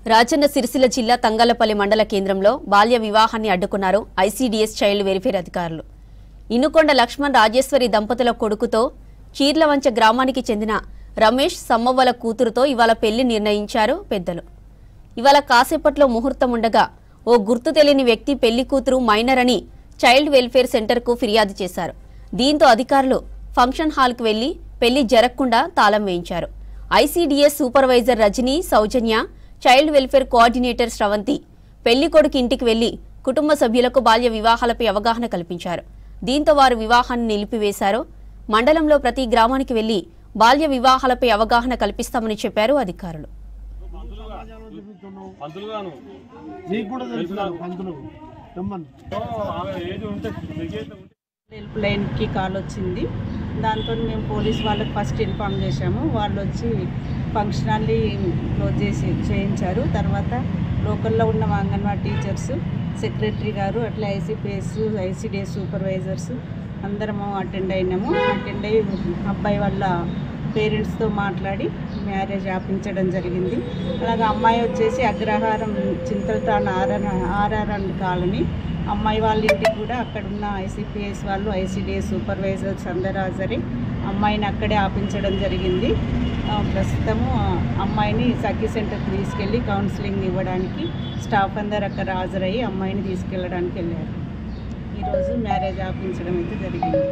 రాజన్న సిరిసిల్ల జిల్లా తంగళ్లపల్లి మండల కేంద్రంలో బాల్య వివాహాన్ని అడ్డుకున్నారు ఐసీడీఎస్ చైల్డ్ వెల్ఫేర్ అధికారులు. ఇన్నుకొండ లక్ష్మణ్ రాజేశ్వరి దంపతుల కొడుకుతో చీర్లవంచ గ్రామానికి చెందిన రమేష్ సమ్మవ్వల కూతురుతో ఇవాళ పెళ్లి నిర్ణయించారు పెద్దలు. ఇవాళ కాసేపట్లో ముహూర్తం ఉండగా ఓ గుర్తు తెలియని వ్యక్తి పెళ్లి కూతురు మైనర్ అని చైల్డ్ వెల్ఫేర్ సెంటర్కు ఫిర్యాదు చేశారు. దీంతో అధికారులు ఫంక్షన్ హాల్కు వెళ్లి పెళ్లి జరగకుండా తాళం వేయించారు. ఐసీడీఎస్ సూపర్వైజర్ రజనీ, సౌజన్య, చైల్డ్ వెల్ఫేర్ కోఆర్డినేటర్ శ్రవంతి పెళ్లి కొడుకు ఇంటికి వెళ్లి కుటుంబ సభ్యులకు బాల్య వివాహాలపై అవగాహన కల్పించారు. దీంతో వారు వివాహాన్ని నిలిపివేశారు. మండలంలో ప్రతి గ్రామానికి వెళ్లి బాల్య వివాహాలపై అవగాహన కల్పిస్తామని చెప్పారు అధికారులు. హెల్ప్ లైన్కి కాల్ వచ్చింది. దాంతో మేము పోలీస్ వాళ్ళకి ఫస్ట్ ఇన్ఫామ్ చేశాము. వాళ్ళు వచ్చి ఫంక్షన్ హాల్ని క్లోజ్ చేయించారు. తర్వాత లోకల్లో ఉన్న అంగన్వాడీ టీచర్స్, సెక్రటరీ గారు, అట్లా ఐసీపీఎస్, ఐసీడీఎస్ సూపర్వైజర్స్ అందరము అటెండ్ అయినాము. అటెండ్ అయ్యి అబ్బాయి వాళ్ళ పేరెంట్స్తో మాట్లాడి మ్యారేజ్ ఆపించడం జరిగింది. అలాగే అమ్మాయి వచ్చేసి అగ్రహారం చింతలతాన్ ఆర్ఆర్ కాలనీ. అమ్మాయి వాళ్ళ ఇంటికి కూడా అక్కడున్న ఐసీపీఎస్ వాళ్ళు, ఐసీడీఎస్ సూపర్వైజర్స్ అందరూ హాజరై అమ్మాయిని అక్కడే ఆపించడం జరిగింది. ప్రస్తుతము అమ్మాయిని సఖీ సెంటర్కి తీసుకెళ్ళి కౌన్సిలింగ్ ఇవ్వడానికి స్టాఫ్ అందరు అక్కడ హాజరయ్యి అమ్మాయిని తీసుకెళ్ళడానికి వెళ్ళారు. ఈరోజు మ్యారేజ్ ఆపించడం అయితే జరిగింది.